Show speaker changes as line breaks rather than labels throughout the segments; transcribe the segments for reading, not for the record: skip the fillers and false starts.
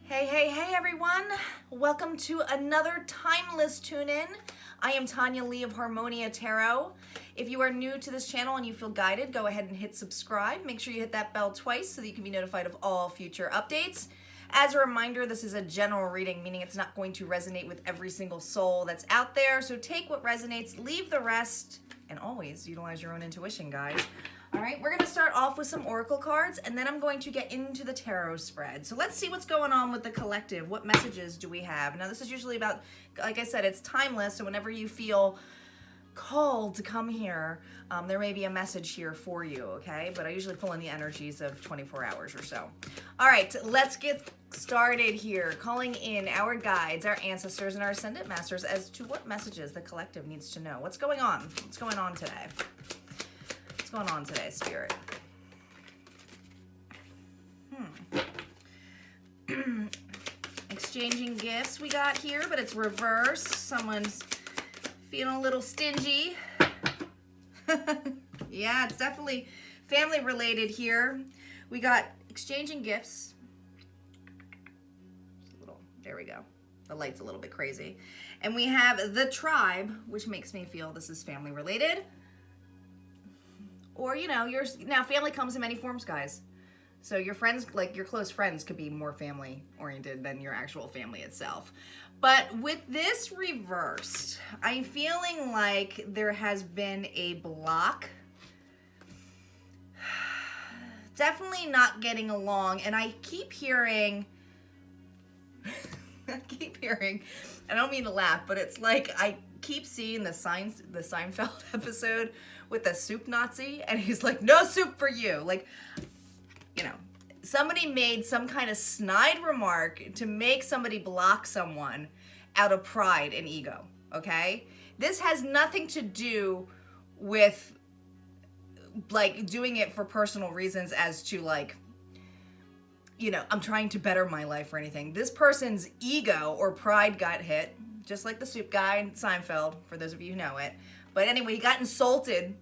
Hey everyone! Welcome to another timeless tune-in. I am Tanya Lee of Harmonia Tarot. If you are new to this channel and you feel guided, go ahead and hit subscribe. Make sure you hit that bell twice so that you can be notified of all future updates. As a reminder, this is a general reading, meaning it's not going to resonate with every single soul that's out there. So take what resonates, leave the rest, and always utilize your own intuition, guys. All right, we're going to start off with some oracle cards, and then I'm going to get into the tarot spread. So let's see what's going on with the collective. What messages do we have? Now, this is usually about, like I said, it's timeless, so whenever you feel called to come here, there may be a message here for you, okay? But I usually pull in the energies of 24 hours or so. All right, let's get started here. Calling in our guides, our ancestors, and our ascendant masters as to what messages the collective needs to know. What's going on? What's going on today? What's going on today, Spirit? Exchanging gifts we got here, but it's reversed. Someone's feeling a little stingy. Yeah, it's definitely family related here. We got exchanging gifts. There we go. The light's a little bit crazy. And we have the tribe, which makes me feel this is family related. Or, you know, now family comes in many forms, guys. So your friends, like your close friends, could be more family oriented than your actual family itself. But with this reversed, I'm feeling like there has been a block. Definitely not getting along. And I keep hearing, I don't mean to laugh, but it's like I keep seeing the Seinfeld episode with the soup Nazi, and he's like, no soup for you. Like, you know, somebody made some kind of snide remark to make somebody block someone out of pride and ego, okay? This has nothing to do with, like, doing it for personal reasons as to, like, you know, I'm trying to better my life or anything. This person's ego or pride got hit, just like the soup guy in Seinfeld, for those of you who know it. But anyway, he got insulted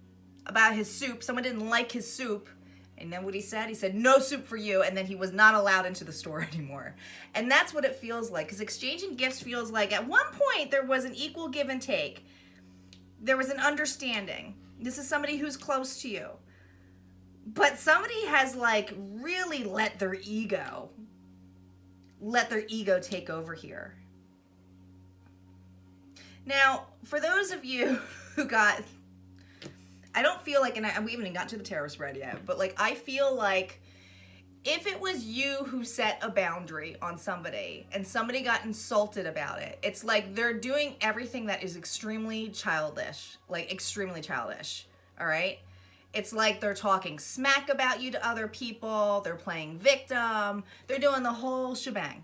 about his soup. Someone didn't like his soup. And then what he said? He said, no soup for you. And then he was not allowed into the store anymore. And that's what it feels like. Because exchanging gifts feels like at one point there was an equal give and take. There was an understanding. This is somebody who's close to you. But somebody has like really let their ego take over here. Now, for those of you who got, I don't feel like, and we haven't even got to the tarot spread yet, but like I feel like if it was you who set a boundary on somebody and somebody got insulted about it, it's like they're doing everything that is extremely childish, like extremely childish, all right? It's like they're talking smack about you to other people, they're playing victim, they're doing the whole shebang.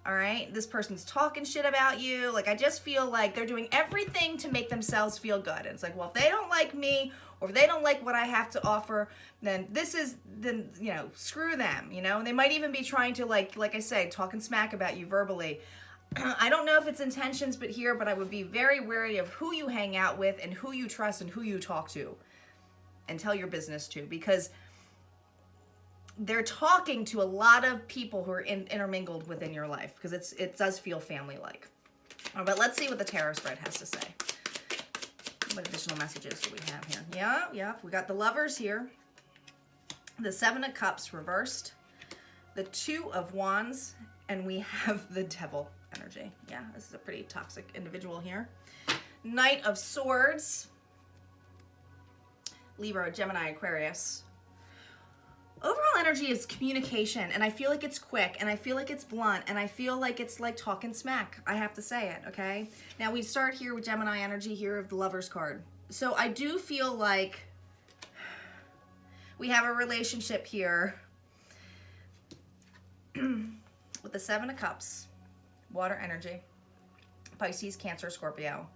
All right, this person's talking shit about you. Like, I just feel like they're doing everything to make themselves feel good. And it's like, well, if they don't like me or if they don't like what I have to offer, then you know, screw them, you know? And they might even be trying to, like I say, talking smack about you verbally. I don't know if it's intentions but I would be very wary of who you hang out with and who you trust and who you talk to and tell your business to, because they're talking to a lot of people who are intermingled within your life, because it does feel family-like. All right, but let's see what the tarot spread has to say. What additional messages do we have here? Yeah, we got the Lovers here. The Seven of Cups reversed. The Two of Wands. And we have the Devil energy. Yeah, this is a pretty toxic individual here. Knight of Swords. Libra, Gemini, Aquarius. Overall energy is communication, and I feel like it's quick, and I feel like it's blunt, and I feel like it's like talking smack. I have to say it, okay? Now, we start here with Gemini energy here of the Lovers card. So I do feel like we have a relationship here with the Seven of Cups, water energy, Pisces, Cancer, Scorpio.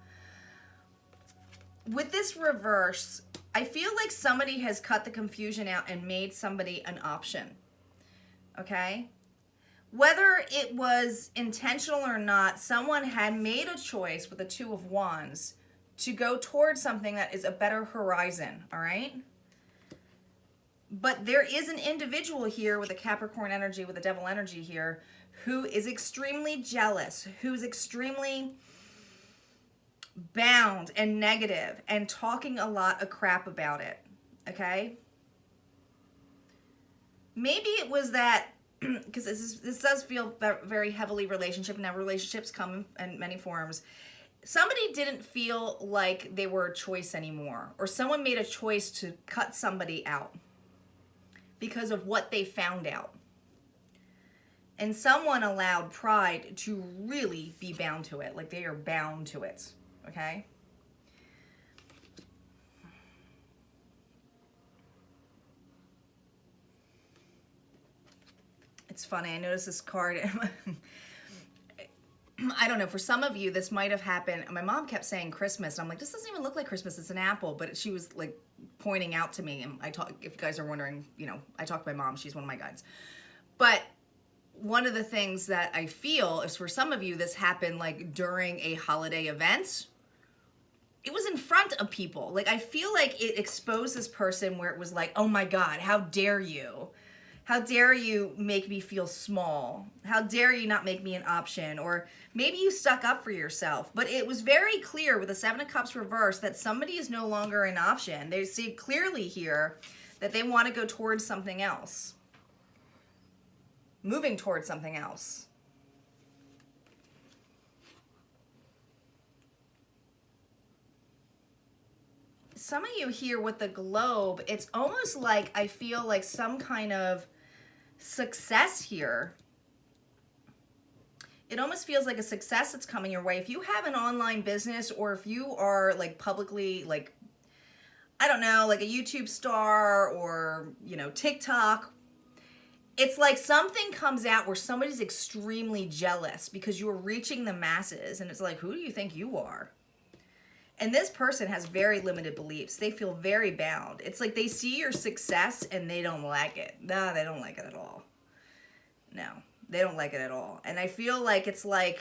With this reverse, I feel like somebody has cut the confusion out and made somebody an option, okay? Whether it was intentional or not, someone had made a choice with the Two of Wands to go towards something that is a better horizon, all right? But there is an individual here with a Capricorn energy, with a devil energy here, who is extremely jealous, who's extremely bound and negative and talking a lot of crap about it, okay? Maybe it was that, because this does feel very heavily relationship. Now relationships come in many forms. Somebody didn't feel like they were a choice anymore, or someone made a choice to cut somebody out because of what they found out. And someone allowed pride to really be bound to it, like they are bound to it, okay? It's funny, I noticed this card. I don't know, for some of you, this might have happened. My mom kept saying Christmas, and I'm like, this doesn't even look like Christmas, it's an apple. But she was like pointing out to me, and if you guys are wondering, you know, I talk to my mom, she's one of my guides. But one of the things that I feel is for some of you, this happened like during a holiday event. It was in front of people. Like, I feel like it exposed this person where it was like, oh my God, how dare you? How dare you make me feel small? How dare you not make me an option? Or maybe you stuck up for yourself. But it was very clear with the Seven of Cups reversed that somebody is no longer an option. They see clearly here that they want to go towards something else. Moving towards something else. Some of you here with the globe, it's almost like I feel like some kind of success here. It almost feels like a success that's coming your way. If you have an online business, or if you are like publicly, like, I don't know, like a YouTube star, or, you know, TikTok, it's like something comes out where somebody's extremely jealous because you're reaching the masses, and it's like, who do you think you are? And this person has very limited beliefs. They feel very bound. It's like they see your success and they don't like it. No, they don't like it at all. No, they don't like it at all. And I feel like it's like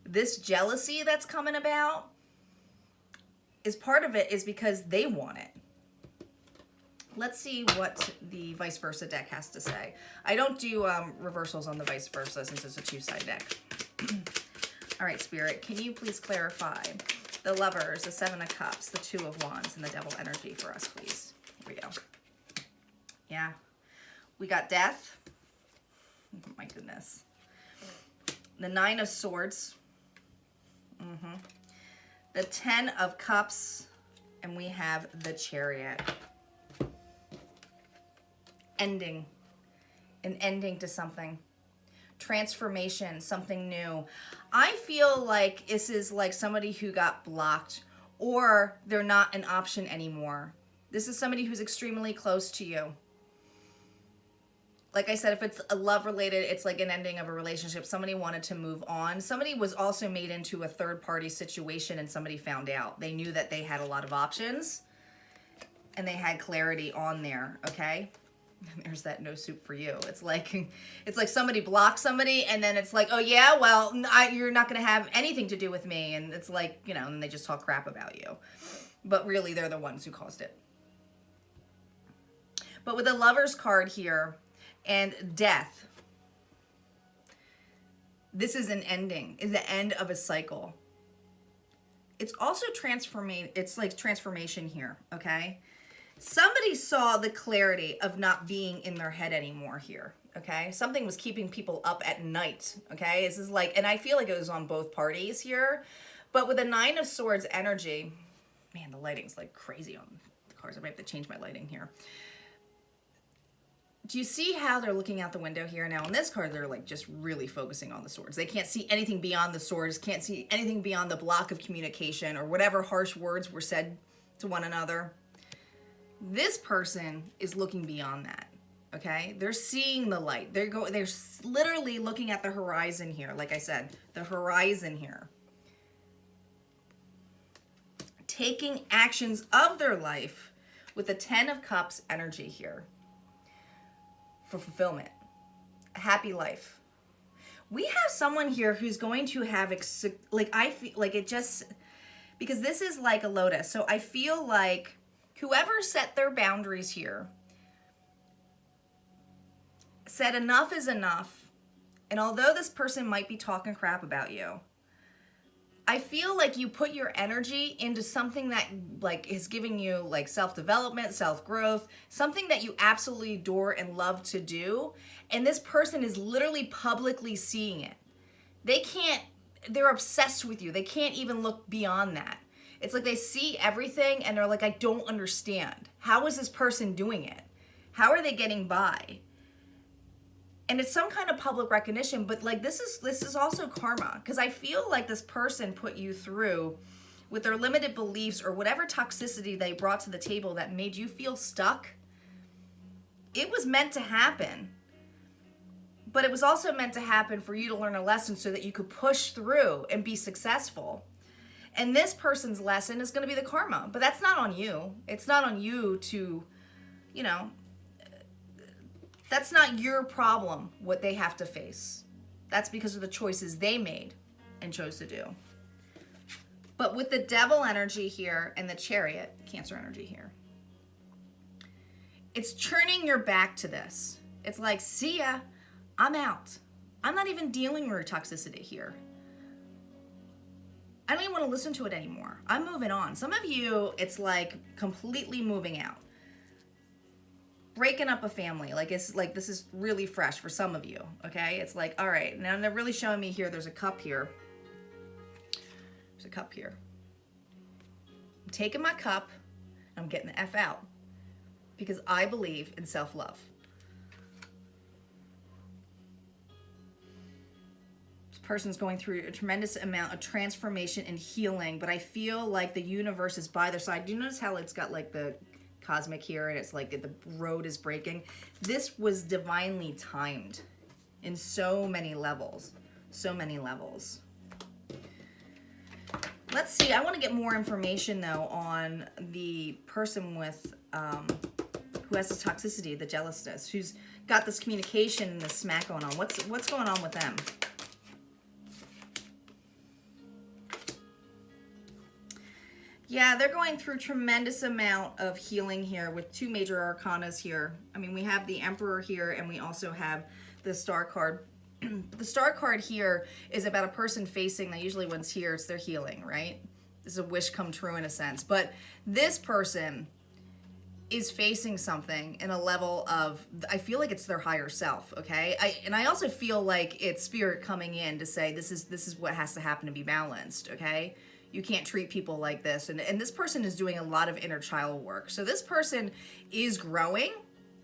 this jealousy that's coming about is part of it is because they want it. Let's see what the vice versa deck has to say. I don't do reversals on the vice versa since it's a two-side deck. All right, Spirit, can you please clarify the Lovers, the Seven of Cups, the Two of Wands, and the Devil energy for us, please? Here we go. Yeah. We got Death. Oh, my goodness. The Nine of Swords. The Ten of Cups. And we have the Chariot. Ending. An ending to something. Transformation, something new. I feel like this is like somebody who got blocked, or they're not an option anymore. This is somebody who's extremely close to you. Like I said, if it's a love related, it's like an ending of a relationship. Somebody wanted to move on. Somebody was also made into a third party situation, and somebody found out. They knew that they had a lot of options and they had clarity on there, okay? There's that no soup for you. It's like somebody blocks somebody, and then it's like, oh yeah, well, you're not going to have anything to do with me. And it's like, you know, and they just talk crap about you. But really, they're the ones who caused it. But with the Lovers card here and Death, this is an ending. It's the end of a cycle. It's also it's like transformation here, okay? Somebody saw the clarity of not being in their head anymore here, okay? Something was keeping people up at night, okay? This is like, and I feel like it was on both parties here, but with the Nine of Swords energy, man, the lighting's like crazy on the cards. I might have to change my lighting here. Do you see how they're looking out the window here? Now, on this card, they're like just really focusing on the swords. They can't see anything beyond the swords, can't see anything beyond the block of communication or whatever harsh words were said to one another. This person is looking beyond that, okay? They're seeing the light. They're literally looking at the horizon here. Like I said, the horizon here. Taking actions of their life with the Ten of Cups energy here for fulfillment. A happy life. We have someone here who's going to have, like, I feel like it just, because this is like a lotus. So I feel like whoever set their boundaries here said enough is enough. And although this person might be talking crap about you, I feel like you put your energy into something that like is giving you like self-development, self-growth, something that you absolutely adore and love to do. And this person is literally publicly seeing it. They're obsessed with you. They can't even look beyond that. It's like they see everything and they're like, I don't understand. How is this person doing it? How are they getting by? And it's some kind of public recognition, but like this is also karma, because I feel like this person put you through with their limited beliefs or whatever toxicity they brought to the table that made you feel stuck. It was meant to happen, but it was also meant to happen for you to learn a lesson so that you could push through and be successful. And this person's lesson is going to be the karma, but that's not on you. It's not on you to, you know, that's not your problem, what they have to face. That's because of the choices they made and chose to do. But with the devil energy here and the chariot, Cancer energy here, it's turning your back to this. It's like, see ya, I'm out. I'm not even dealing with your toxicity here. I don't even want to listen to it anymore. I'm moving on. Some of you, it's like completely moving out. Breaking up a family, like it's like this is really fresh for some of you, okay? It's like, all right, now they're really showing me here, there's a cup here. There's a cup here. I'm taking my cup, I'm getting the F out because I believe in self-love. This person's going through a tremendous amount of transformation and healing, but I feel like the universe is by their side. Do you notice how it's got like the cosmic here and it's like the road is breaking? This was divinely timed in so many levels. So many levels. Let's see. I want to get more information though on the person with who has this toxicity, the jealousness, who's got this communication and this smack going on. What's going on with them? Yeah, they're going through tremendous amount of healing here with two major arcanas here. I mean, we have the Emperor here and we also have the Star card. The Star card here is about a person facing, that usually when it's here, it's their healing, right? This is a wish come true in a sense. But this person is facing something in a level of, I feel like it's their higher self, okay? And I also feel like it's spirit coming in to say this is what has to happen to be balanced, okay? You can't treat people like this. And this person is doing a lot of inner child work. So this person is growing,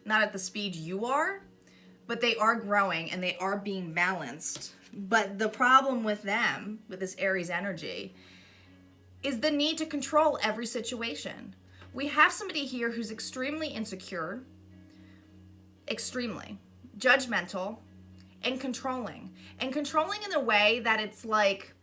not at the speed you are, but they are growing and they are being balanced. But the problem with them, with this Aries energy, is the need to control every situation. We have somebody here who's extremely insecure, extremely judgmental, and controlling. And controlling in a way that it's like,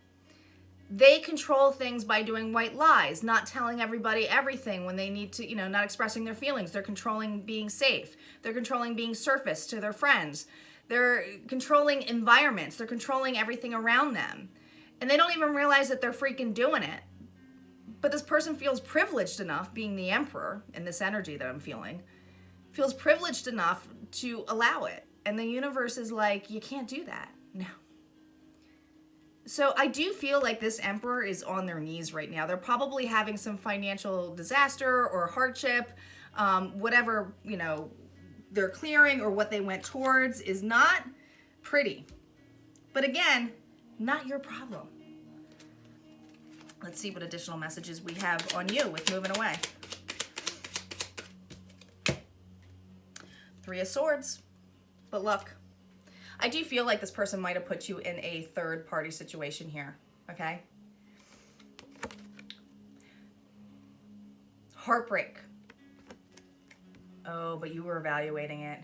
they control things by doing white lies, not telling everybody everything when they need to, you know, not expressing their feelings. They're controlling being safe. They're controlling being surface to their friends. They're controlling environments. They're controlling everything around them. And they don't even realize that they're freaking doing it. But this person feels privileged enough, being the Emperor in this energy that I'm feeling, feels privileged enough to allow it. And the universe is like, you can't do that. No. So I do feel like this Emperor is on their knees right now. They're probably having some financial disaster or hardship, whatever, you know, they're clearing or what they went towards is not pretty. But again, not your problem. Let's see what additional messages we have on you with moving away. Three of Swords, but look. I do feel like this person might have put you in a third-party situation here, okay? Heartbreak. Oh, but you were evaluating it.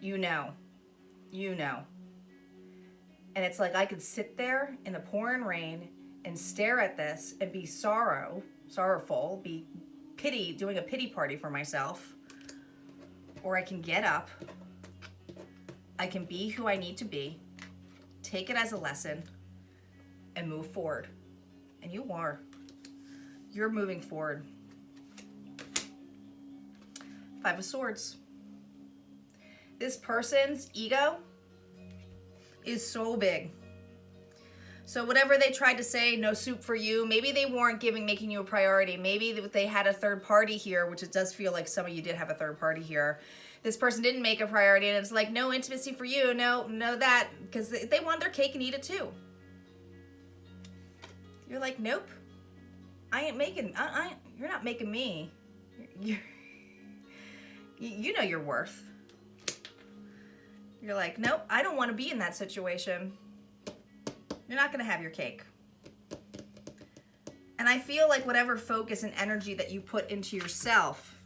You know. You know. And it's like I could sit there in the pouring rain and stare at this and be sorrowful, be doing a pity party for myself. Or I can get up. I can be who I need to be, take it as a lesson, and move forward. And you are. You're moving forward. Five of Swords. This person's ego is so big. So whatever they tried to say, no soup for you, maybe they weren't making you a priority. Maybe they had a third party here, which it does feel like some of you did have a third party here. This person didn't make a priority, and it's like, no intimacy for you, no that, because they want their cake and eat it too. You're like, nope, I ain't making, you're not making me. You know your worth. You're like, nope, I don't want to be in that situation. You're not going to have your cake. And I feel like whatever focus and energy that you put into yourself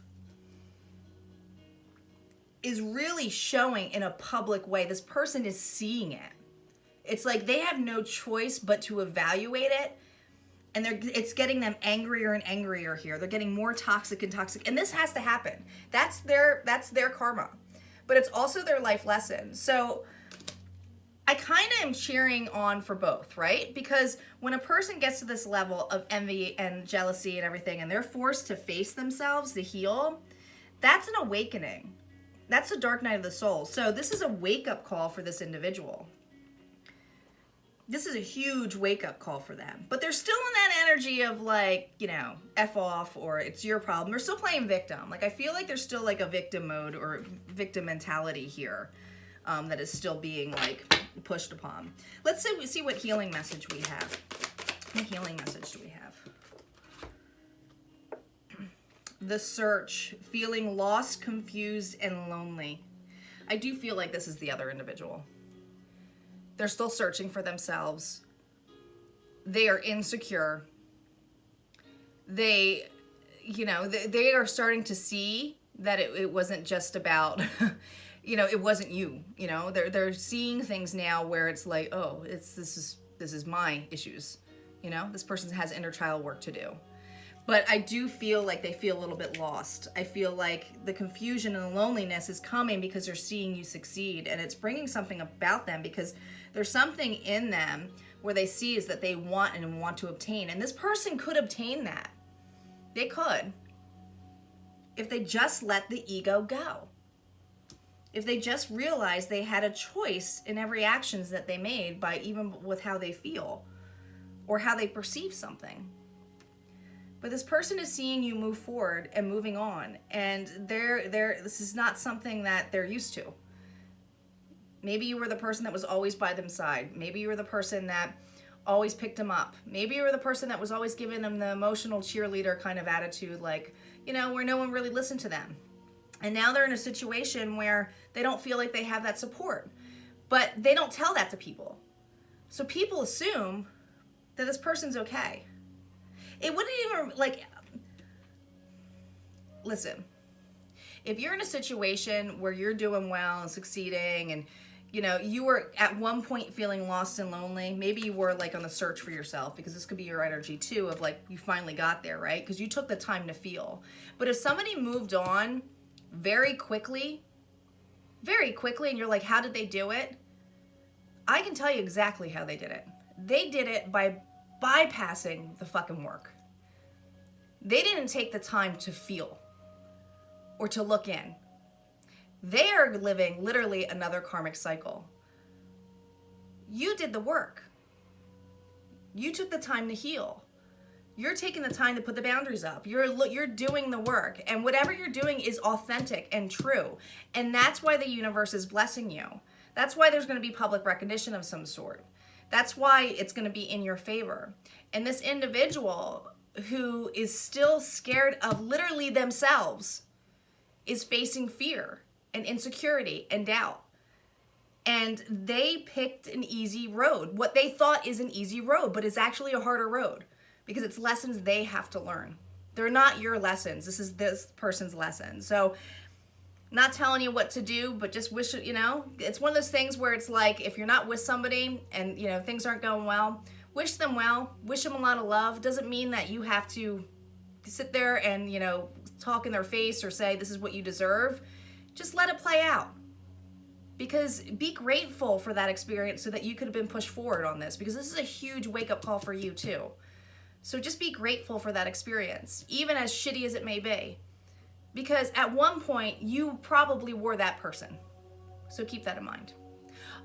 is really showing in a public way. This person is seeing it. It's like they have no choice but to evaluate it. And it's getting them angrier and angrier here. They're getting more toxic and toxic. And this has to happen. That's their karma. But it's also their life lesson. So I kind of am cheering on for both, right? Because when a person gets to this level of envy and jealousy and everything, and they're forced to face themselves to heal, that's an awakening. That's a dark night of the soul. So this is a wake-up call for this individual. This is a huge wake-up call for them. But they're still in that energy of like, you know, F off, or it's your problem. They're still playing victim. Like, I feel like there's still like a victim mode or victim mentality here that is still being like pushed upon. Let's say we see what healing message we have. What healing message do we have? The search, feeling lost, confused, and lonely. I do feel like this is the other individual. They're still searching for themselves. They are insecure. They are starting to see that it wasn't just about, it wasn't you. They're seeing things now where it's like, oh, this is my issues. This person has inner child work to do. But I do feel like they feel a little bit lost. I feel like the confusion and the loneliness is coming because they're seeing you succeed, and it's bringing something about them because there's something in them where they see is that they want to obtain. And this person could obtain that. They could. If they just let the ego go. If they just realized they had a choice in every actions that they made by even with how they feel or how they perceive something. But this person is seeing you move forward and moving on, and this is not something that they're used to. Maybe you were the person that was always by them side. Maybe you were the person that always picked them up. Maybe you were the person that was always giving them the emotional cheerleader kind of attitude, like, where no one really listened to them. And now they're in a situation where they don't feel like they have that support. But they don't tell that to people. So people assume that this person's okay. It wouldn't even, listen, if you're in a situation where you're doing well and succeeding and, you were at one point feeling lost and lonely, maybe you were on the search for yourself, because this could be your energy too of you finally got there, right? Because you took the time to feel. But if somebody moved on very quickly, and you're like, how did they do it? I can tell you exactly how they did it. They did it by bypassing the fucking work. They didn't take the time to feel or to look in. They are living literally another karmic cycle. You did the work. You took the time to heal. You're taking the time to put the boundaries up. You're doing the work, and whatever you're doing is authentic and true. And that's why the universe is blessing you. That's why there's going to be public recognition of some sort. That's why it's going to be in your favor. And this individual who is still scared of literally themselves is facing fear and insecurity and doubt. And they picked an easy road. What they thought is an easy road, but it's actually a harder road because it's lessons they have to learn. They're not your lessons. This is this person's lesson. So not telling you what to do, but just wish it, it's one of those things where it's like, if you're not with somebody and, things aren't going well, wish them well, wish them a lot of love. Doesn't mean that you have to sit there and, talk in their face or say, this is what you deserve. Just let it play out. Because be grateful for that experience so that you could have been pushed forward on this, because this is a huge wake-up call for you too. So just be grateful for that experience, even as shitty as it may be. Because at one point, you probably were that person. So keep that in mind.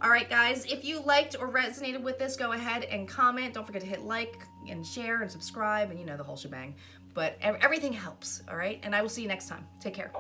All right, guys, if you liked or resonated with this, go ahead and comment. Don't forget to hit like and share and subscribe and you know the whole shebang. But everything helps, all right? And I will see you next time. Take care.